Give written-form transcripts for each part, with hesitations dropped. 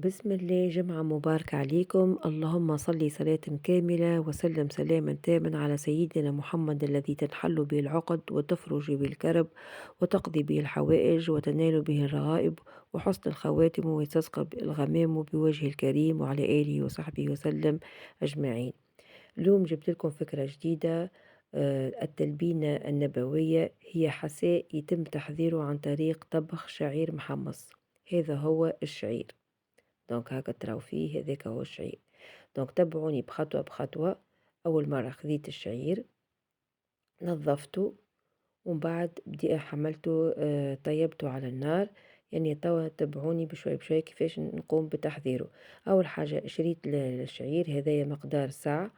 بسم الله، جمعة مباركة عليكم. اللهم صل صلاة كاملة وسلم سلاما تاما على سيدنا محمد الذي تنحل به العقد وتفرج به الكرب وتقضي به الحوائج وتنال به الرغائب وحسن الخواتم ويستسقى الغمام بوجه الكريم وعلى آله وصحبه وسلم أجمعين. اليوم جبت لكم فكرة جديدة. التلبينة النبوية هي حساء يتم تحضيره عن طريق طبخ شعير محمص. هذا هو الشعير. دونك هاكا تراو فيه هذاك هو الشعير. دونك تبعوني بخطوة بخطوة. أول مرة خذيت الشعير، نظفته، ومن بعد بدي حملته، طيبته على النار. يعني توا تبعوني بشوي بشوي كيفاش نقوم بتحضيره. أول حاجة شريت الشعير هذايا مقدار ساعة.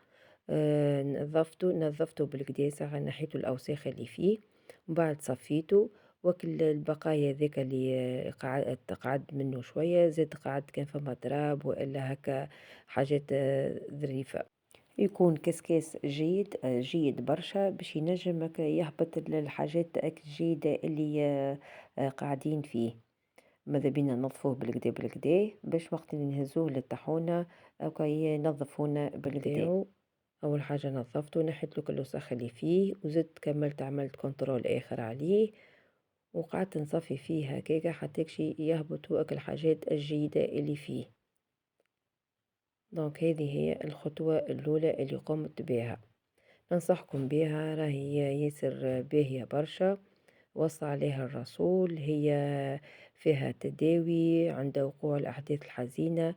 نظفته بالقدا ساعة، نحيته الأوساخ اللي فيه، ومن بعد صفيته. وكل البقايا ذيك اللي قعد منه شوية زاد، قعد كان فما تراب وإلا هكا حاجات ظريفة. يكون كسكاس جيد، جيد برشا باش ينجم هكا يهبط الحاجات الجيدة اللي قاعدين فيه. ماذا بينا ننظفوه بالكدا بالكدا باش وقت اللي نهزوه للطاحونة هاكا ينظفونا بالكدا. أول حاجة نظفته، نحيت له كل الوسخ اللي فيه، وزدت كملت عملت كنترول آخر عليه، وقعدت نصفي فيه هكاكا حتى يكشي يهبط هو الحاجات الجيدة اللي فيه. دونك هذه هي الخطوة الأولى اللي قمت بها. ننصحكم بها، راهي ياسر باهية برشا. وصى عليها الرسول، هي فيها تداوي عند وقوع الأحداث الحزينة،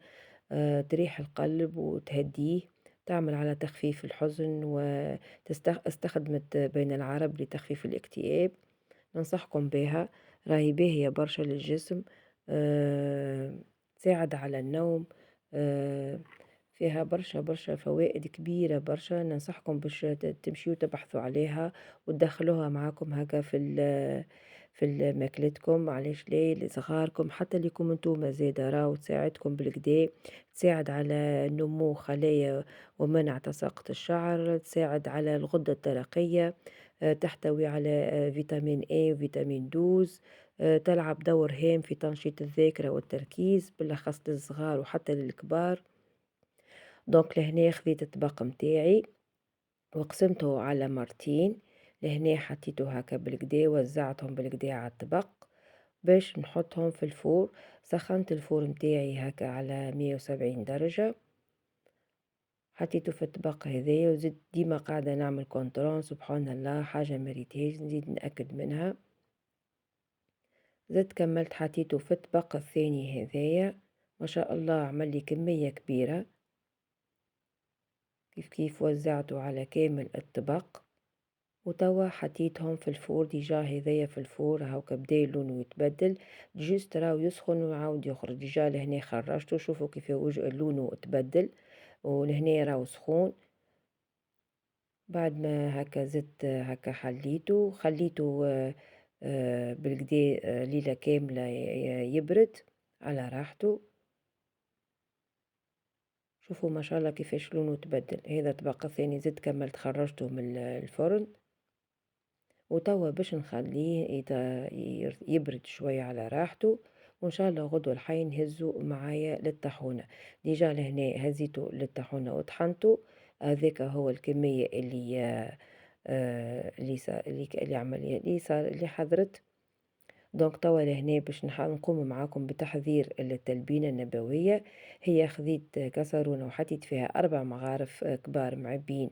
تريح القلب وتهديه، تعمل على تخفيف الحزن، واستخدمت بين العرب لتخفيف الاكتئاب. ننصحكم بها، راهي باهية برشا للجسم. تساعد على النوم. آه، فيها برشا برشا فوائد كبيرة برشا. ننصحكم باش تمشيو تبحثوا عليها وتدخلوها معاكم هكا في ماكلتكم. علاش لا لصغاركم حتى ليكم انتوما زادا، راهو تساعدكم بالكدا. تساعد على نمو خلايا ومنع تساقط الشعر، تساعد على الغدة الدرقية، تحتوي على فيتامين A وفيتامين 12. تلعب دور هام في تنشيط الذاكرة والتركيز بالأخص للصغار وحتى للكبار. دونك لهنا خذيت الطبق متاعي وقسمته على مرتين. لهنا حطيته هكا بالكدا، وزعتهم بالكدا على الطبق باش نحطهم في الفور. سخنت الفور متاعي هكا على 170 درجة، حطيته في الطبق هذايا، وزدت ديما قاعدة نعمل كنترول. سبحان الله، حاجة مريتهاش نزيد نأكد منها. زدت كملت حطيته في الطبق الثاني هذايا، ما شاء الله عمل لي كمية كبيرة. كيف كيف وزعته على كامل الطبق، وتوا حطيتهم في الفور. ديجا هذايا في الفور هاكا بدا لونه يتبدل، جوست راهو يسخن ويعاود يخرج. ديجا لهنا خرجته، شوفوا كيف وجه لونه تبدل، ولهنا راهو سخون. بعد ما هكا زدت هكا حليته خليته بالكدا ليلة كاملة يبرد على راحته. شوفوا ما شاء الله كيفاش لونه تبدل. هذا طبق ثاني زدت كملت خرجته من الفرن، وتوا باش نخليه يبرد شوية على راحته، وإن شاء الله غدوة الحي نهزو معايا للطاحونة. ديجا لهنا هزيته للطاحونة وطحنته. هذاك هو الكمية اللي اللي عملية اللي حضرت. دونك توا لهنا باش نقوم معاكم بتحضير التلبينة النبوية. هي خذيت كسرونة وحطيت فيها 4 مغارف كبار معبين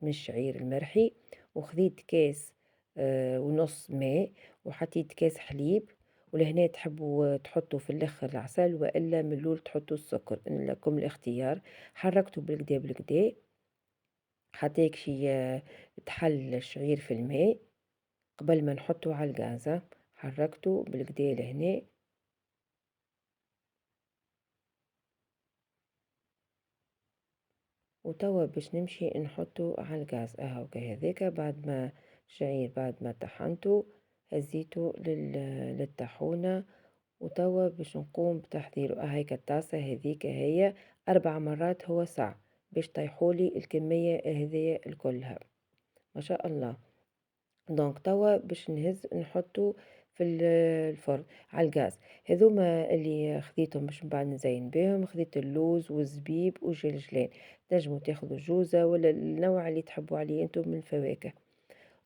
من الشعير المرحي، وخذيت كاس ونص ماء، وحطيت كاس حليب. ولهنا تحبوا تحطوا في الاخر العسل والا من اللول تحطوا السكر، لكم الاختيار. حركته بالكدا بالكدا حتى يكشي تحل الشعير في الماء قبل ما نحطه على الغازة. حركته بالكدا لهنا، وتوا باش نمشي نحطه على الغاز اهو كهذاك. بعد ما الشعير بعد ما طحنته هزيته للطاحونة، وتوا باش نقوم بتحضيره. هيك الطاسة هذيك هي 4 مرات هو ساعة باش طيحولي الكمية هذيا الكلها، ما شاء الله. دونك توا باش نهز نحطو في الفرن على الغاز. هاذوما اللي خديتهم باش من بعد نزين بيهم، خديت اللوز والزبيب والجرجلان، تنجموا تاخذوا جوزة ولا النوع اللي تحبوا عليه انتم من الفواكه.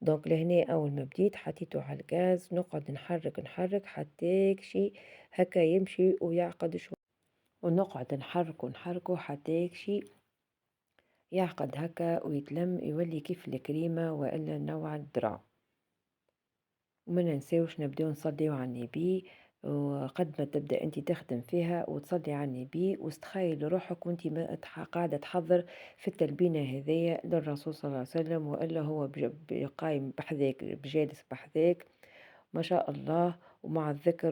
دونك لهنا أول ما بديت حطيته على الغاز نقعد نحرك نحرك حتى شي هكا يمشي ويعقد شوية، ونقعد نحركه نحركه حتى شي يعقد هكا ويتلم يولي كيف الكريمة وإلا نوع الذرة. وما ننساوش نبداو نصليو على النبي، وقد ما تبدا انت تخدم فيها وتصلي على النبي واستخيل روحك وانت ما قاعده تحضر في التلبينه هذيا للرسول صلى الله عليه وسلم، والا هو قايم بحذاك بجالس بحذاك ما شاء الله. ومع الذكر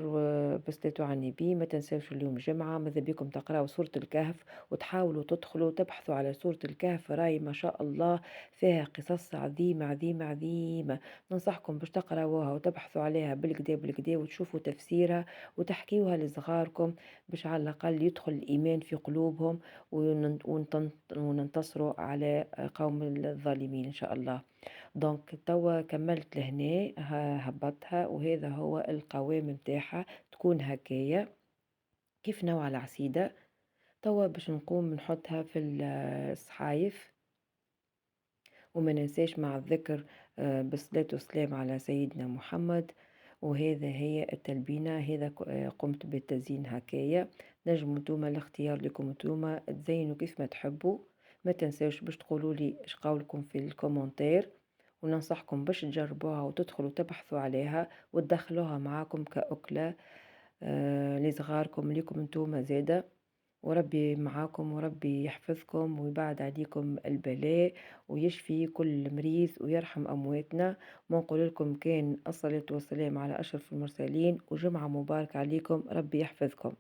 بصلاة على النبي ما تنساوش اليوم جمعة ماذا بكم تقرأوا سورة الكهف وتحاولوا تدخلوا تبحثوا على سورة الكهف، راي ما شاء الله فيها قصص عظيمة عظيمة عظيمة. ننصحكم باش تقرأوها وتبحثوا عليها بالكدا بالكدا وتشوفوا تفسيرها وتحكيوها لصغاركم باش على الأقل يدخل الإيمان في قلوبهم وننتصروا على قوم الظالمين إن شاء الله. دونك توا كملت لهنا هبطتها وهذا هو القوام متاعها تكون هكايا كيف نوع العصيدة. توا باش نقوم نحطها في الصحايف، وما ننساش مع الذكر بالصلاة والسلام على سيدنا محمد. وهذا هي التلبينة، هذا قمت بالتزيين هكايا. نجموا نتوما الاختيار لكم نتوما تزينوا كيف ما تحبوا. ما تنساوش باش تقولوا لي ايش قولكم في الكومنتير، وننصحكم باش تجربوها وتدخلوا تبحثوا عليها وتدخلوها معاكم كأكلة لصغاركم ليكم انتوما زادة. وربي معاكم وربي يحفظكم ويبعد عليكم البلاء ويشفي كل مريض ويرحم أمواتنا. ونقول لكم كان الصلاة والسلام على أشرف المرسلين وجمعة مباركة عليكم، ربي يحفظكم.